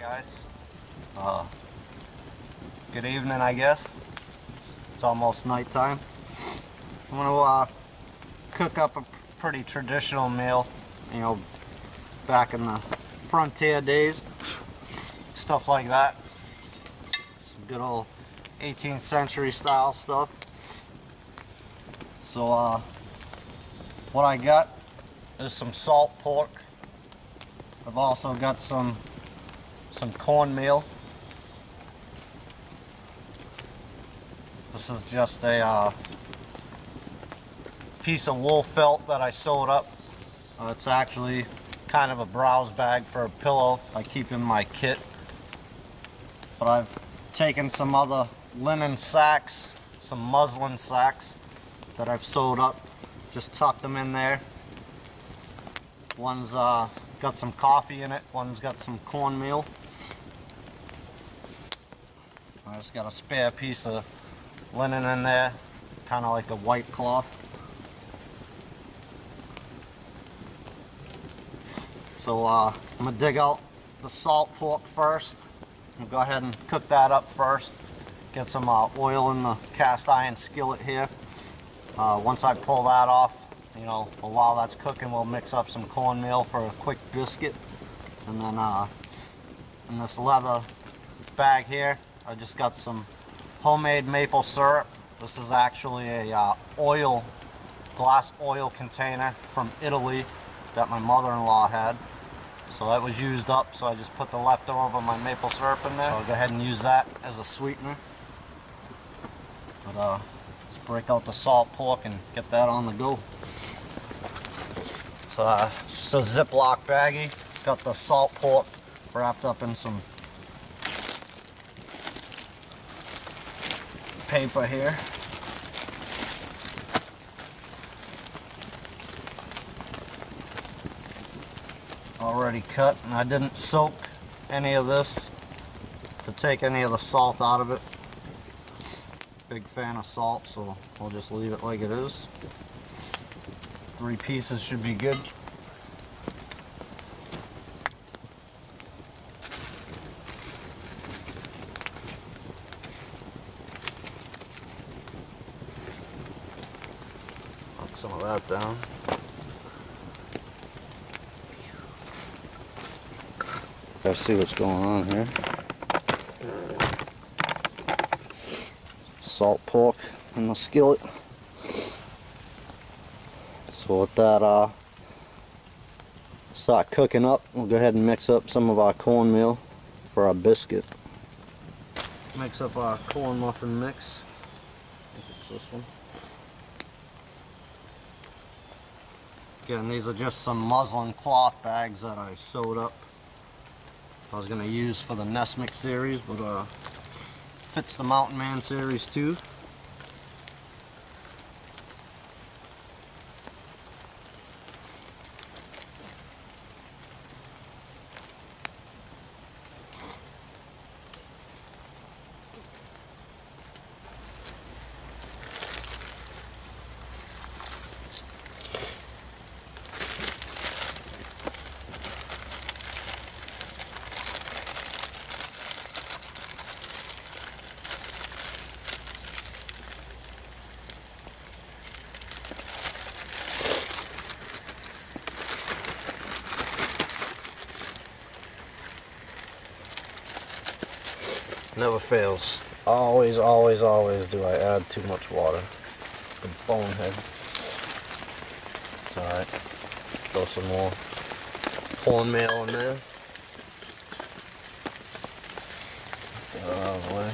guys. Good evening, I guess. It's almost nighttime. I'm gonna cook up a pretty traditional meal, you know, back in the Frontier days, stuff like that. Some good old 18th century style stuff. So what I got is some salt pork. I've also got some cornmeal. This is just a piece of wool felt that I sewed up. It's actually kind of a browse bag for a pillow I keep in my kit. But I've taken some other linen sacks, some muslin sacks that I've sewed up, just tucked them in there. One's got some coffee in it, one's got some cornmeal. I just got a spare piece of linen in there, kind of like a white cloth. So I'm going to dig out the salt pork first. I'll go ahead and cook that up first. Get some oil in the cast iron skillet here. Once I pull that off, you know, while that's cooking, we'll mix up some cornmeal for a quick biscuit. And then in this leather bag here, I just got some homemade maple syrup. This is actually a glass oil container from Italy that my mother-in-law had. So that was used up, so I just put the leftover of my maple syrup in there. So I'll go ahead and use that as a sweetener. But let's break out the salt pork and get that on the go. So just a Ziploc baggie. Got the salt pork wrapped up in some paper here. Already cut, and I didn't soak any of this to take any of the salt out of it. Big fan of salt, so I'll just leave it like it is. 3 pieces should be good. Knock some of that down. Gotta see what's going on here. Salt pork in the skillet. So with that start cooking up, we'll go ahead and mix up some of our cornmeal for our biscuit. Mix up our corn muffin mix. I think it's this one. Again, these are just some muslin cloth bags that I sewed up. I was going to use for the Nesmic series, but fits the Mountain Man series too. Never fails. Always, always, always do I add too much water. The bonehead. It's alright. Throw some more cornmeal in there. Get it out of the way.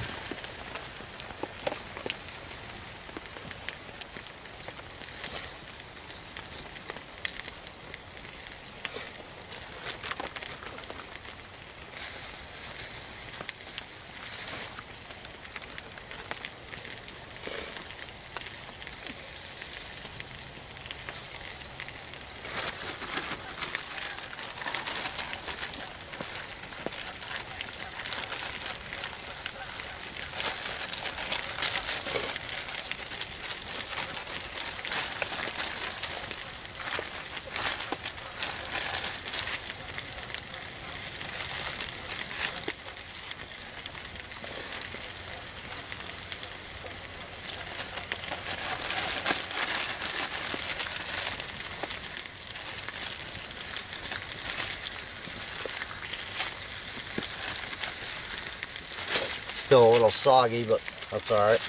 Still a little soggy, but that's alright.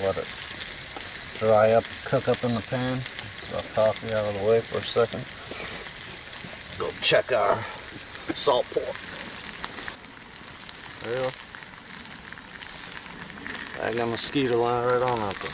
Let it dry up, cook up in the pan. Get our coffee out of the way for a second. Go check our salt pork. There. I got a mosquito line right on up there.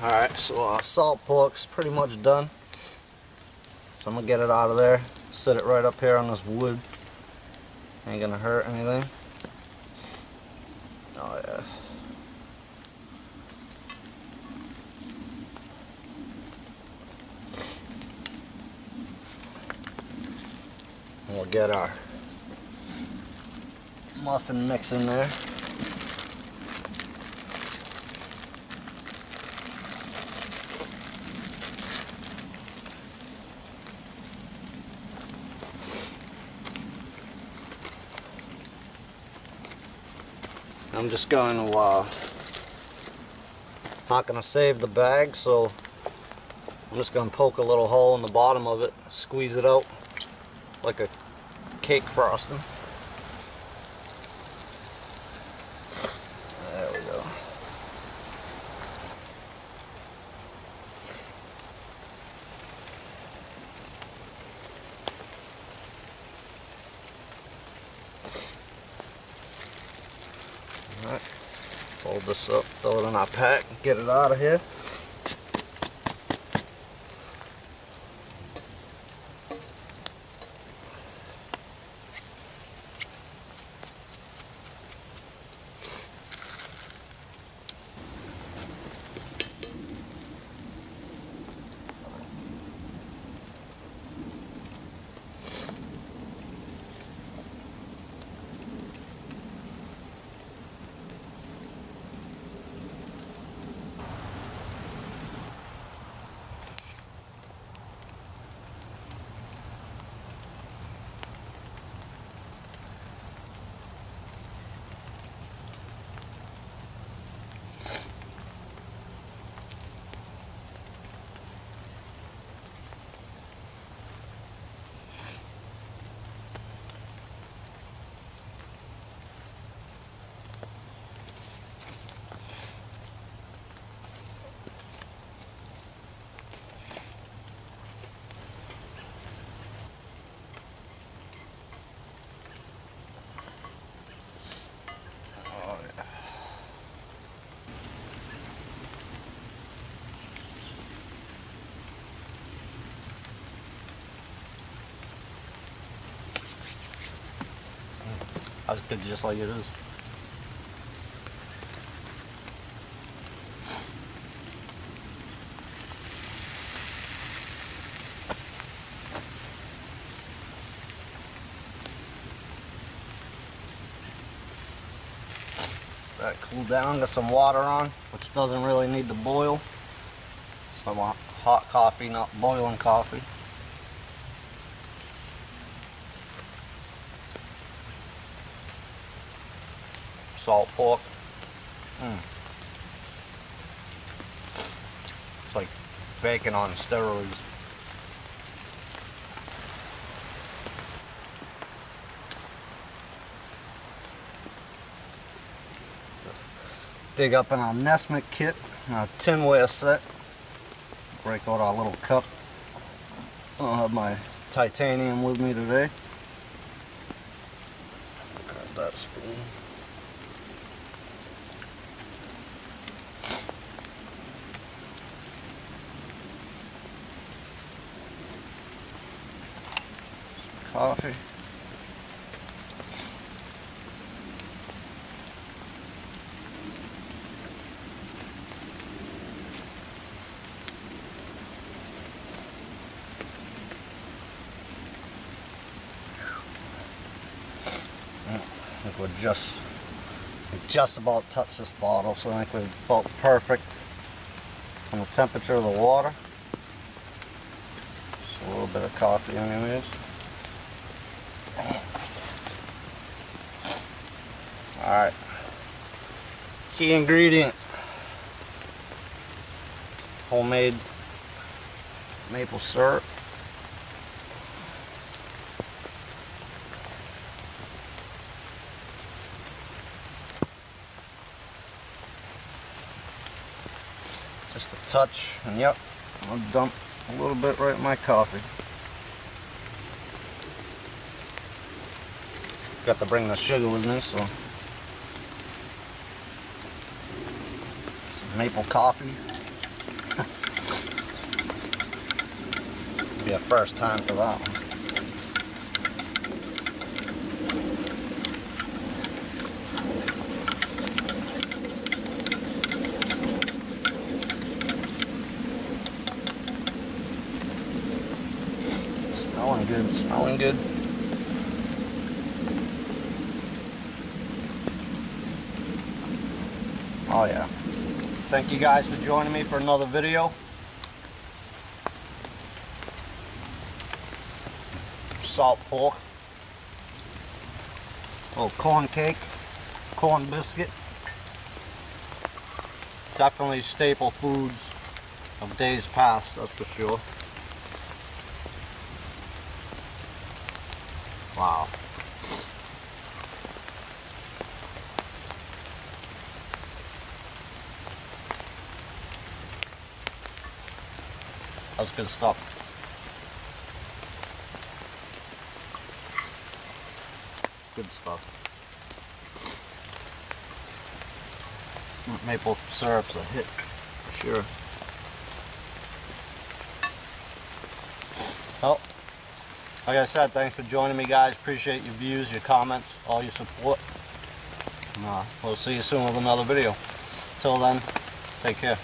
Alright, so our salt pork's pretty much done. So I'm going to get it out of there, set it right up here on this wood. Ain't going to hurt anything. Oh yeah. And we'll get our muffin mix in there. I'm just going to, not going to save the bag, so I'm just going to poke a little hole in the bottom of it, squeeze it out like a cake frosting. There we go. Alright, fold this up, throw it in our pack, get it out of here. That's good, just like it is. That cooled down, got some water on, which doesn't really need to boil. So I want hot coffee, not boiling coffee. Salt pork. It's like bacon on steroids. Dig up in our Nesmith kit, our tinware set. Break out our little cup. I don't have my titanium with me today. Grab that spoon. Coffee. I think we just about touched this bottle, so I think we're about perfect on the temperature of the water. Just a little bit of coffee anyways. Alright. Key ingredient. Homemade maple syrup. Just a touch, and yep, I'll dump a little bit right in my coffee. Got to bring the sugar with me, so some maple coffee. Be a first time for that one. Smelling good, smelling good. Oh yeah. Thank you guys for joining me for another video. Salt pork. Little corn cake, corn biscuit. Definitely staple foods of days past, that's for sure. Wow. That's good stuff. Good stuff. Maple syrup's a hit for sure. Well, like I said, thanks for joining me, guys. Appreciate your views, your comments, all your support. And, we'll see you soon with another video. Till then, take care.